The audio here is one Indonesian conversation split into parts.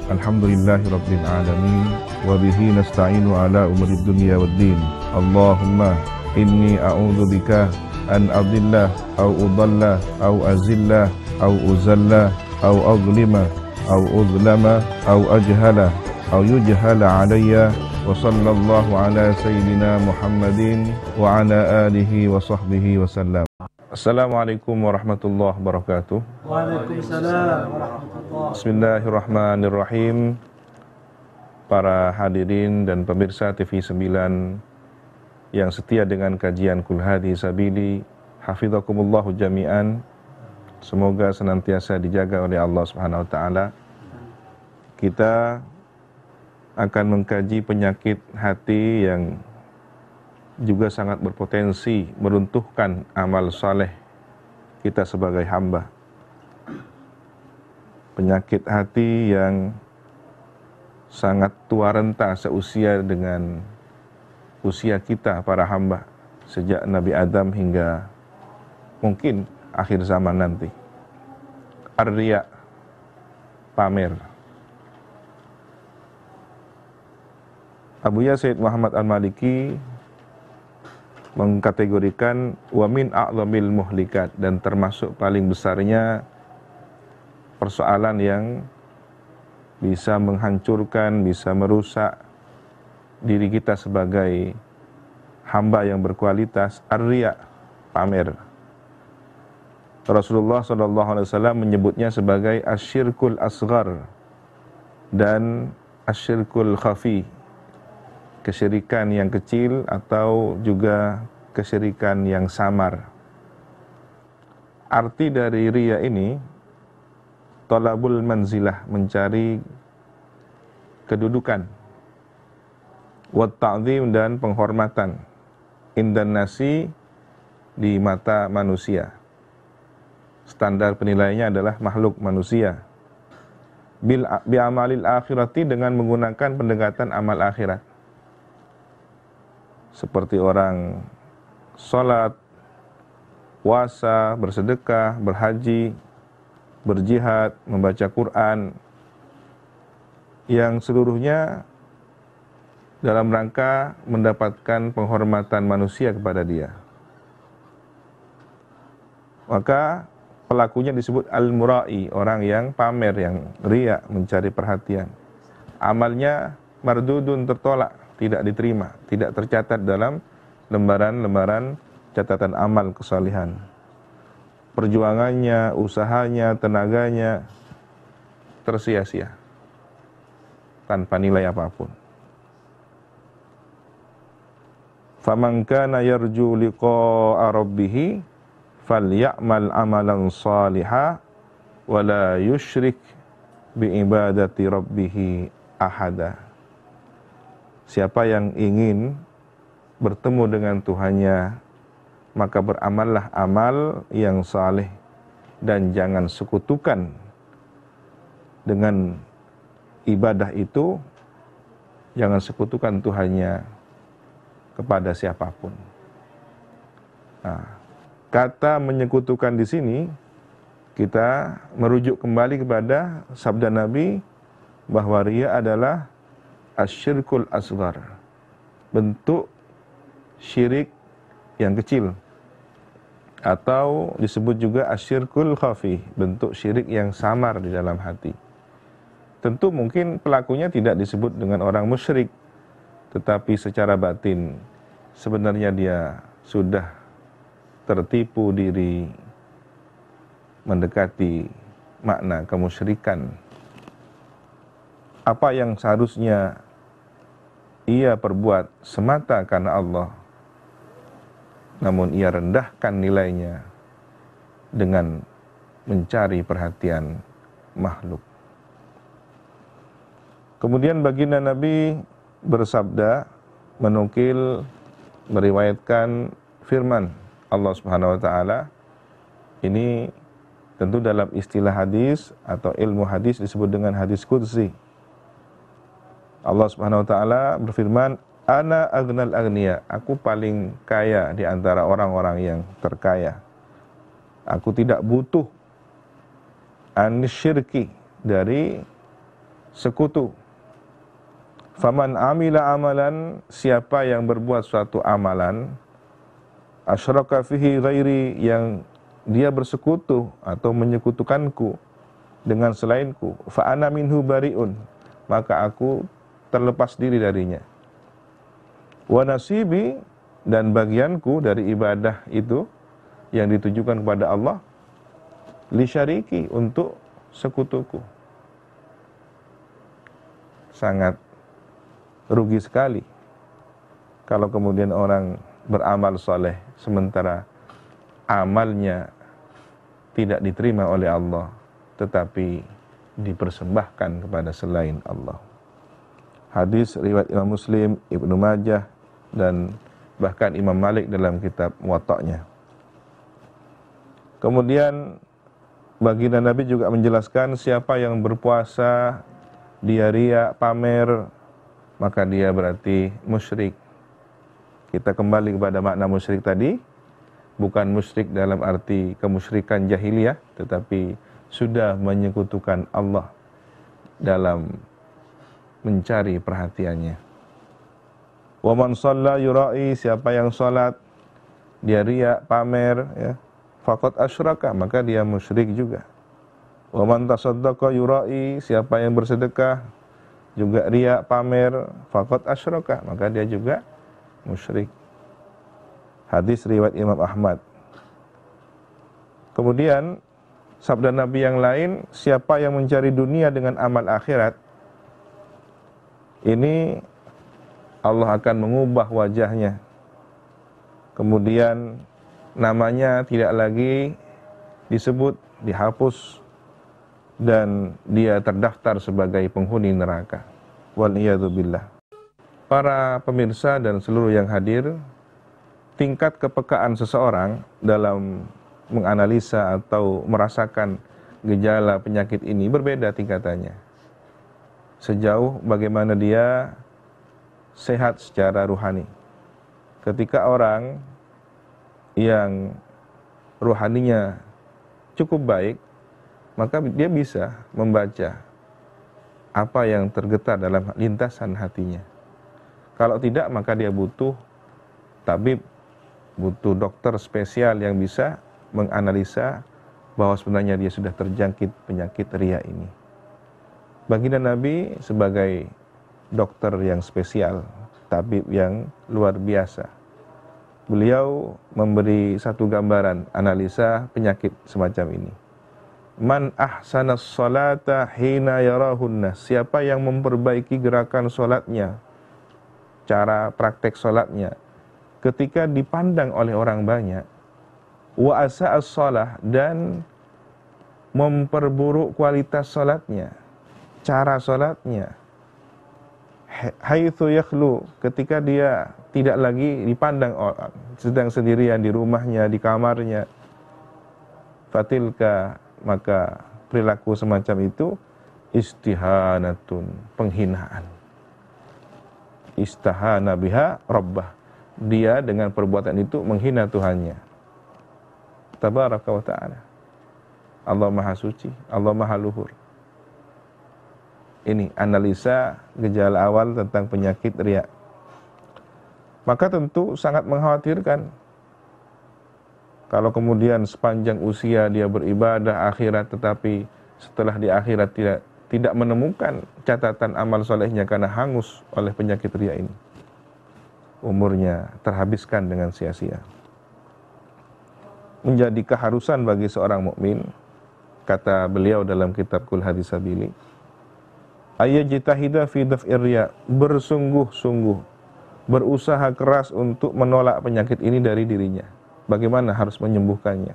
Alhamdulillahirabbil alamin wa bihi nasta'inu ala umuri dunya waddin. Allahumma inni a'udzubika an adilla au udalla au azilla au uzalla au azlima au uzlama au ajhala au yujhala alayya. Wa sallallahu ala sayyidina Muhammadin wa ala alihi wa sahbihi wa sallam. Assalamualaikum warahmatullahi wabarakatuh. Waalaikumsalam warahmatullahi. Bismillahirrahmanirrahim. Para hadirin dan pemirsa TV 9 yang setia dengan kajian Qul Hadhihi Sabili, hafizakumullahu jami'an. Semoga senantiasa dijaga oleh Allah Subhanahu wa taala. Kita akan mengkaji penyakit hati yang juga sangat berpotensi meruntuhkan amal saleh kita sebagai hamba. Penyakit hati yang sangat tua renta seusia dengan usia kita para hamba, sejak Nabi Adam hingga mungkin akhir zaman nanti. Ar-riya, pamer. Abuya Sayyid Muhammad Al-Maliki mengkategorikan wa min a'zamil muhlikat, dan termasuk paling besarnya persoalan yang bisa menghancurkan, bisa merusak diri kita sebagai hamba yang berkualitas, ar-riya, pamer. Rasulullah SAW menyebutnya sebagai asyirkul asghar dan asyirkul khafi, kesyirikan yang kecil atau juga kesyirikan yang samar. Arti dari riya ini talabul manzilah, mencari kedudukan, wa ta'zim, dan penghormatan, indan nasi, di mata manusia. Standar penilaiannya adalah makhluk manusia. Bi amalil akhirati, dengan menggunakan pendekatan amal akhirat. Seperti orang sholat, puasa, bersedekah, berhaji, berjihad, membaca Quran, yang seluruhnya dalam rangka mendapatkan penghormatan manusia kepada dia. Maka pelakunya disebut al-mura'i, orang yang pamer, yang riya, mencari perhatian. Amalnya mardudun, tertolak, tidak diterima, tidak tercatat dalam lembaran-lembaran catatan amal kesalihan. Perjuangannya, usahanya, tenaganya tersia-sia tanpa nilai apapun. Faman kana yarju liqa'a rabbih falyamal amalan shalihan wa la yusyrik bi ibadati rabbih ahada. Siapa yang ingin bertemu dengan Tuhannya, maka beramallah amal yang saleh dan jangan sekutukan dengan ibadah itu, jangan sekutukan Tuhannya kepada siapapun. Nah, kata menyekutukan di sini kita merujuk kembali kepada sabda Nabi bahwa riya adalah asyirkul asghar, bentuk syirik yang kecil, atau disebut juga asyirkul khafi, bentuk syirik yang samar di dalam hati. Tentu mungkin pelakunya tidak disebut dengan orang musyrik, tetapi secara batin sebenarnya dia sudah tertipu diri mendekati makna kemusyrikan. Apa yang seharusnya ia perbuat semata karena Allah, namun ia rendahkan nilainya dengan mencari perhatian makhluk. Kemudian baginda Nabi bersabda, menukil, meriwayatkan firman Allah Subhanahu wa taala. Ini tentu dalam istilah hadis atau ilmu hadis disebut dengan hadis qudsi. Allah Subhanahu wa taala berfirman, "Ana aghnal aghniya," aku paling kaya di antara orang-orang yang terkaya. Aku tidak butuh anisyirki, dari sekutu. Faman amila amalan, siapa yang berbuat suatu amalan, asyraka fihi ghairi, yang dia bersekutu atau menyekutukanku dengan selainku, fa ana minhu bariun, maka aku terlepas diri darinya. Wa nasibi, dan bagianku dari ibadah itu yang ditujukan kepada Allah, li syariki, untuk sekutuku. Sangat rugi sekali kalau kemudian orang beramal soleh sementara amalnya tidak diterima oleh Allah, tetapi dipersembahkan kepada selain Allah. Hadis riwayat Imam Muslim, Ibnu Majah, dan bahkan Imam Malik dalam kitab Muwatta'nya. Kemudian baginda Nabi juga menjelaskan, siapa yang berpuasa dia riya, pamer, maka dia berarti musyrik. Kita kembali kepada makna musyrik tadi, bukan musyrik dalam arti kemusyrikan jahiliyah, tetapi sudah menyekutukan Allah dalam mencari perhatiannya. Wa man shalla yura'i, siapa yang salat dia riya, pamer, ya, faqad asyraka, maka dia musyrik juga. Wa man tasaddaqa yura'i, siapa yang bersedekah juga riya, pamer, faqad asyraka, maka dia juga musyrik. Hadis riwayat Imam Ahmad. Kemudian sabda Nabi yang lain, siapa yang mencari dunia dengan amal akhirat, ini Allah akan mengubah wajahnya. Kemudian namanya tidak lagi disebut, dihapus, dan dia terdaftar sebagai penghuni neraka. Waliyadzubillah. Para pemirsa dan seluruh yang hadir, tingkat kepekaan seseorang dalam menganalisa atau merasakan gejala penyakit ini berbeda tingkatannya. Sejauh bagaimana dia sehat secara ruhani. Ketika orang yang ruhaninya cukup baik, maka dia bisa membaca apa yang tergetar dalam lintasan hatinya. Kalau tidak, maka dia butuh tabib, butuh dokter spesial yang bisa menganalisa bahwa sebenarnya dia sudah terjangkit penyakit riya ini. Baginda Nabi sebagai dokter yang spesial, tabib yang luar biasa, beliau memberi satu gambaran analisa penyakit semacam ini. Man ahsanas salata hina yarahunnas, siapa yang memperbaiki gerakan salatnya, cara praktek salatnya ketika dipandang oleh orang banyak, wa asa'as shalah, dan memperburuk kualitas salatnya, cara salatnya, haitsu yakhlu, ketika dia tidak lagi dipandang orang, sedang sendirian di rumahnya, di kamarnya, fatilka, maka perilaku semacam itu istihanatun, penghinaan. Istahana biha rabbah, dia dengan perbuatan itu menghina Tuhannya. Tabaraka wa ta'ala. Allah Maha Suci, Allah Maha Luhur. Ini analisa gejala awal tentang penyakit riya. Maka tentu sangat mengkhawatirkan kalau kemudian sepanjang usia dia beribadah akhirat, tetapi setelah di akhirat tidak menemukan catatan amal solehnya karena hangus oleh penyakit riya ini. Umurnya terhabiskan dengan sia-sia. Menjadi keharusan bagi seorang mukmin, kata beliau dalam kitab Qul Hadis Sabili, ayyajtahida fi daf'ir riya, bersungguh-sungguh, berusaha keras untuk menolak penyakit ini dari dirinya. Bagaimana harus menyembuhkannya?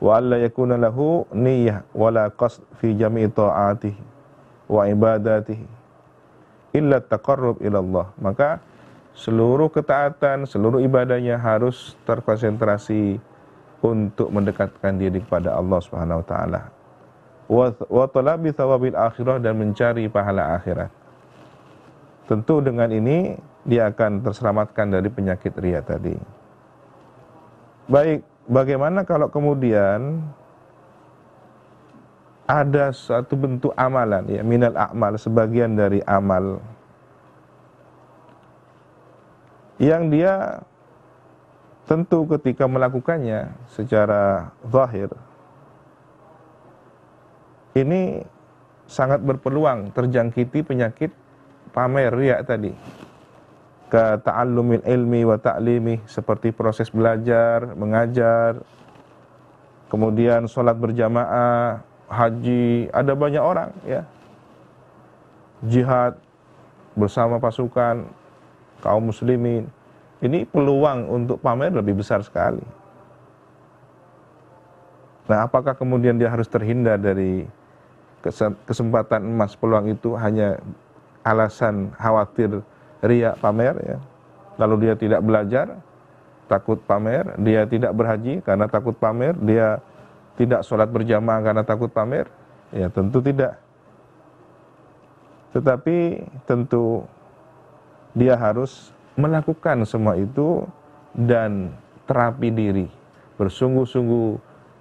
Wa alla yakuna lahu niyyah wala qasd fi jami'i ta'atihi wa ibadatihi illa taqarrub ila Allah. Maka seluruh ketaatan, seluruh ibadahnya harus terkonsentrasi untuk mendekatkan diri kepada Allah Subhanahu wa taala. Wa talabi thawabil akhirah, dan mencari pahala akhirat. Tentu dengan ini dia akan terselamatkan dari penyakit riya tadi. Baik, bagaimana kalau kemudian ada suatu bentuk amalan, ya, minal a'mal, sebagian dari amal yang dia tentu ketika melakukannya secara zahir ini sangat berpeluang terjangkiti penyakit pamer riya tadi, ka ta'allumil ilmi wa ta'limi, seperti proses belajar, mengajar, kemudian sholat berjamaah, haji, ada banyak orang, ya, jihad bersama pasukan kaum muslimin. Ini peluang untuk pamer lebih besar sekali. Nah, apakah kemudian dia harus terhindar dari kesempatan emas peluang itu hanya alasan khawatir riya pamer, ya? Lalu dia tidak belajar, takut pamer, dia tidak berhaji karena takut pamer, dia tidak sholat berjamaah karena takut pamer? Ya tentu tidak. Tetapi tentu dia harus melakukan semua itu dan terapi diri, bersungguh-sungguh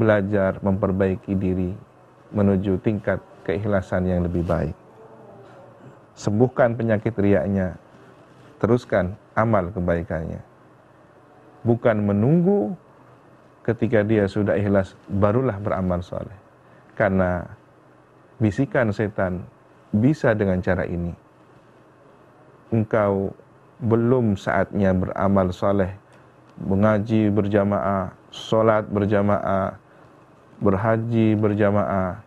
belajar memperbaiki diri menuju tingkat keikhlasan yang lebih baik. Sembuhkan penyakit riyanya, teruskan amal kebaikannya. Bukan menunggu ketika dia sudah ikhlas barulah beramal soleh. Karena bisikan setan bisa dengan cara ini. Engkau belum saatnya beramal soleh, mengaji berjamaah, sholat berjamaah, berhaji berjamaah,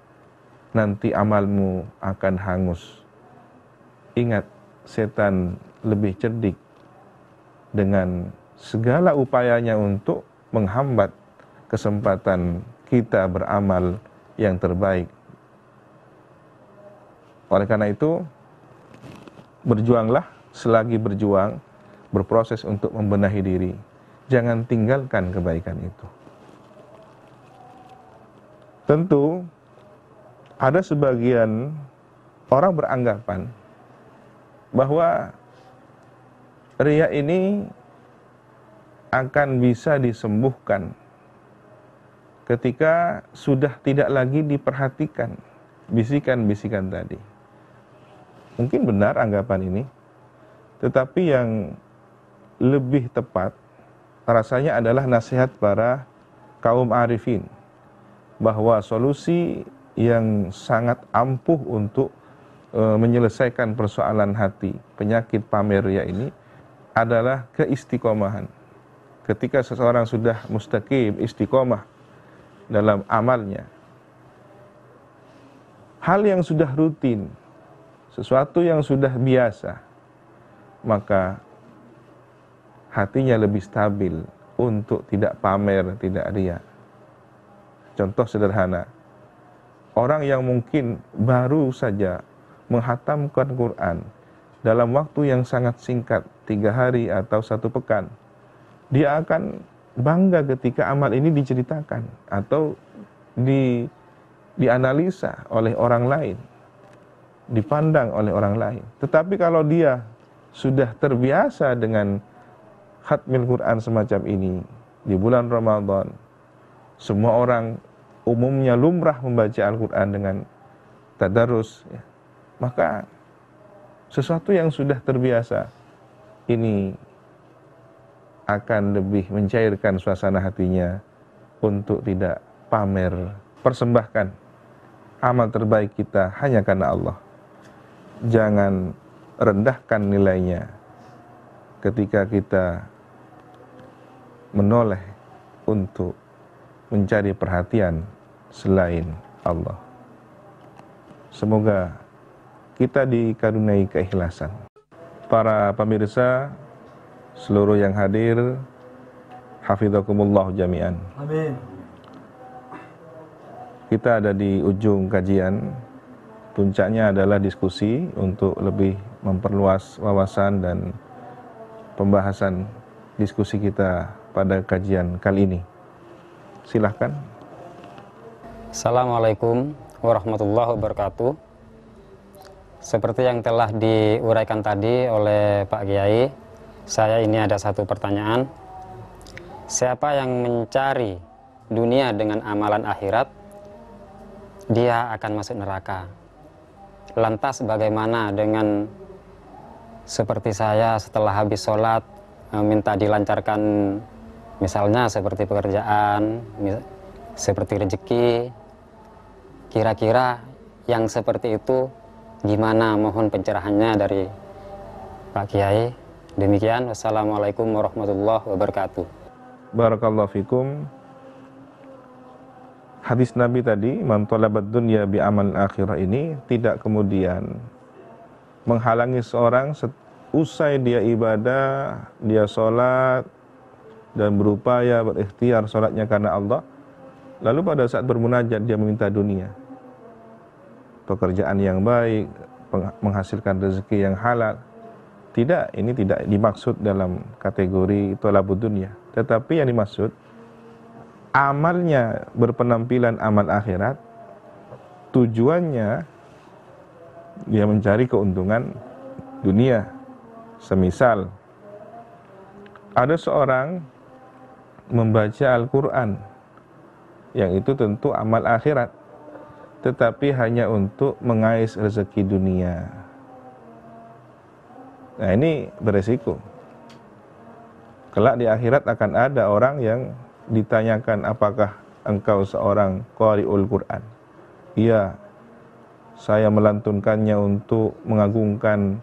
nanti amalmu akan hangus. Ingat, setan lebih cerdik dengan segala upayanya untuk menghambat kesempatan kita beramal yang terbaik. Oleh karena itu, berjuanglah, selagi berjuang, berproses untuk membenahi diri. Jangan tinggalkan kebaikan itu. Tentu, ada sebagian orang beranggapan bahwa riya ini akan bisa disembuhkan ketika sudah tidak lagi diperhatikan bisikan-bisikan tadi. Mungkin benar anggapan ini, tetapi yang lebih tepat rasanya adalah nasihat para kaum arifin, bahwa solusi yang sangat ampuh untuk menyelesaikan persoalan hati, penyakit pamer riya ini adalah keistiqomahan. Ketika seseorang sudah mustaqim, istiqomah dalam amalnya, hal yang sudah rutin, sesuatu yang sudah biasa, maka hatinya lebih stabil untuk tidak pamer, tidak riya. Contoh sederhana, orang yang mungkin baru saja menghatamkan Quran dalam waktu yang sangat singkat, 3 hari atau 1 pekan, dia akan bangga ketika amal ini diceritakan atau dianalisa oleh orang lain, dipandang oleh orang lain. Tetapi kalau dia sudah terbiasa dengan khatmil Quran semacam ini di bulan Ramadan, semua orang umumnya lumrah membaca Al-Quran dengan tadarus, ya, maka sesuatu yang sudah terbiasa ini akan lebih mencairkan suasana hatinya untuk tidak pamer. Persembahkan amal terbaik kita hanya karena Allah. Jangan rendahkan nilainya ketika kita menoleh untuk mencari perhatian selain Allah. Semoga kita dikaruniai keikhlasan. Para pemirsa, seluruh yang hadir, hafizakumullah jami'an. Amin. Kita ada di ujung kajian. Puncaknya adalah diskusi untuk lebih memperluas wawasan dan pembahasan diskusi kita pada kajian kali ini. Silahkan. Assalamualaikum warahmatullahi wabarakatuh. Seperti yang telah diuraikan tadi oleh Pak Kiai, saya ini ada satu pertanyaan. Siapa yang mencari dunia dengan amalan akhirat, dia akan masuk neraka. Lantas bagaimana dengan seperti saya setelah habis sholat minta dilancarkan, misalnya seperti pekerjaan, seperti rezeki, kira-kira yang seperti itu gimana? Mohon pencerahannya dari Pak Kiai. Demikian, wassalamualaikum warahmatullahi wabarakatuh. Barakallahu fikum. Hadis Nabi tadi, man talabad dunya bi amal akhirah, ini tidak kemudian menghalangi seorang usai dia ibadah, dia sholat dan berupaya berikhtiar sholatnya karena Allah, lalu pada saat bermunajat dia meminta dunia, pekerjaan yang baik, menghasilkan rezeki yang halal. Tidak, ini tidak dimaksud dalam kategori thalabud dunya, tetapi yang dimaksud amalnya berpenampilan amal akhirat, tujuannya dia mencari keuntungan dunia. Semisal ada seorang membaca Al-Quran, yang itu tentu amal akhirat, tetapi hanya untuk mengais rezeki dunia. Nah, ini beresiko. Kelak di akhirat akan ada orang yang ditanyakan, apakah engkau seorang qari'ul Quran? Iya, saya melantunkannya untuk mengagungkan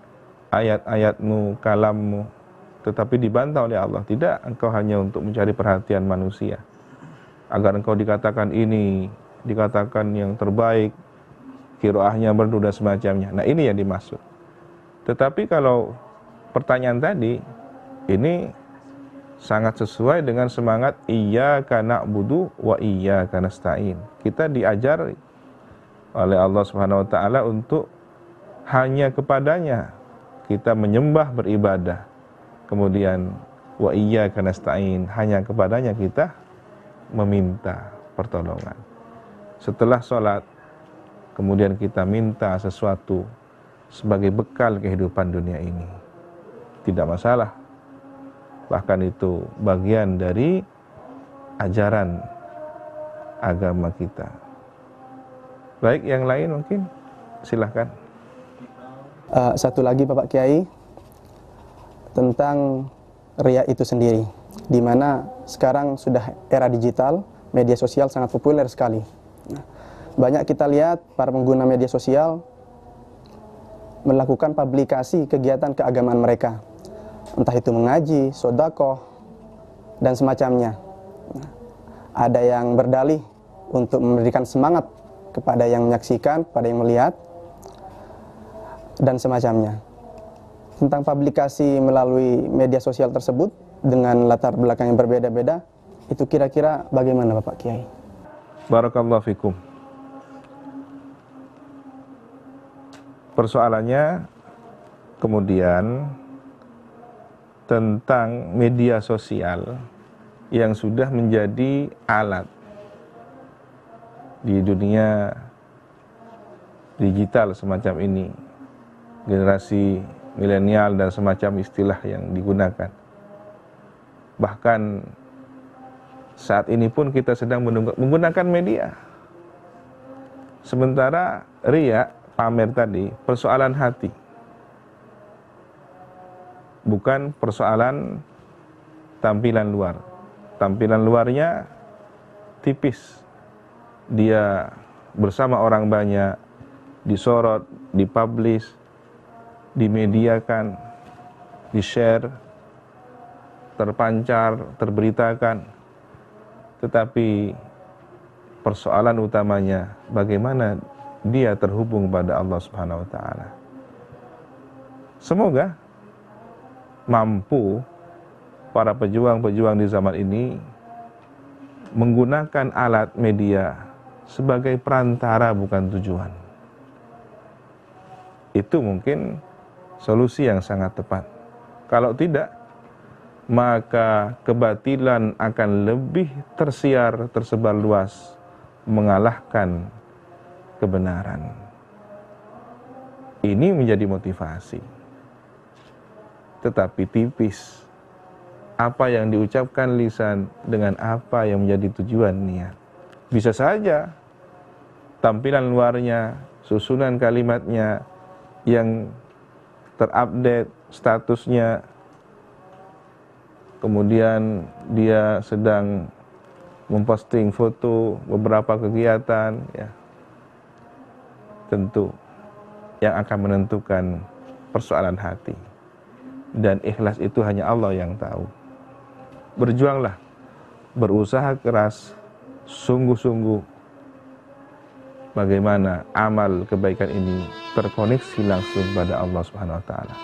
ayat-ayatmu, kalammu. Tetapi dibantah oleh Allah, tidak, engkau hanya untuk mencari perhatian manusia, agar engkau dikatakan ini, dikatakan yang terbaik, qiraahnya merdu dan semacamnya. Nah, ini yang dimaksud. Tetapi kalau pertanyaan tadi, ini sangat sesuai dengan semangat iyyaka na'budu wa iyyaka nasta'in. Kita diajar oleh Allah Subhanahu wa taala untuk hanya kepadanya kita menyembah, beribadah. Kemudian wa iyyaka nasta'in, hanya kepadanya kita meminta pertolongan. Setelah sholat, kemudian kita minta sesuatu sebagai bekal kehidupan dunia ini. Tidak masalah. Bahkan itu bagian dari ajaran agama kita. Baik, yang lain mungkin silahkan. Satu lagi Bapak Kiai, tentang riya itu sendiri, di mana sekarang sudah era digital, media sosial sangat populer sekali. Banyak kita lihat para pengguna media sosial melakukan publikasi kegiatan keagamaan mereka, entah itu mengaji, sedekah, dan semacamnya. Ada yang berdalih untuk memberikan semangat kepada yang menyaksikan, kepada yang melihat, dan semacamnya. Tentang publikasi melalui media sosial tersebut dengan latar belakang yang berbeda-beda, itu kira-kira bagaimana Bapak Kiai? Barakallahu fikum. Persoalannya kemudian tentang media sosial yang sudah menjadi alat di dunia digital semacam ini, generasi milenial dan semacam istilah yang digunakan. Bahkan saat ini pun kita sedang menggunakan media. Sementara riya, pamer tadi, persoalan hati, bukan persoalan tampilan luar. Tampilan luarnya tipis, dia bersama orang banyak, disorot, dipublish, dimediakan, di-share, terpancar, terberitakan. Tetapi persoalan utamanya bagaimana dia terhubung pada Allah Subhanahu wa taala. Semoga mampu para pejuang-pejuang di zaman ini menggunakan alat media sebagai perantara, bukan tujuan. Itu mungkin solusi yang sangat tepat. Kalau tidak, maka kebatilan akan lebih tersiar, tersebar luas, mengalahkan kebenaran. Ini menjadi motivasi. Tetapi tipis apa yang diucapkan lisan dengan apa yang menjadi tujuan niat. Bisa saja tampilan luarnya, susunan kalimatnya yang terupdate statusnya, kemudian dia sedang memposting foto beberapa kegiatan, ya, tentu yang akan menentukan persoalan hati. Dan ikhlas itu hanya Allah yang tahu. Berjuanglah, berusaha keras, sungguh-sungguh, bagaimana amal kebaikan ini terkoneksi langsung pada Allah Subhanahu wa taala.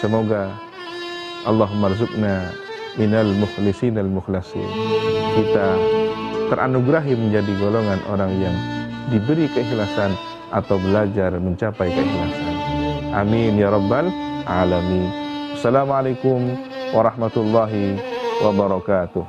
Semoga Allahumma rzuqna minal mukhlisin al mukhlasin. Kita teranugerahi menjadi golongan orang yang diberi keikhlasan atau belajar mencapai keikhlasan. Amin ya rabbal alamin. Assalamualaikum warahmatullahi wabarakatuh.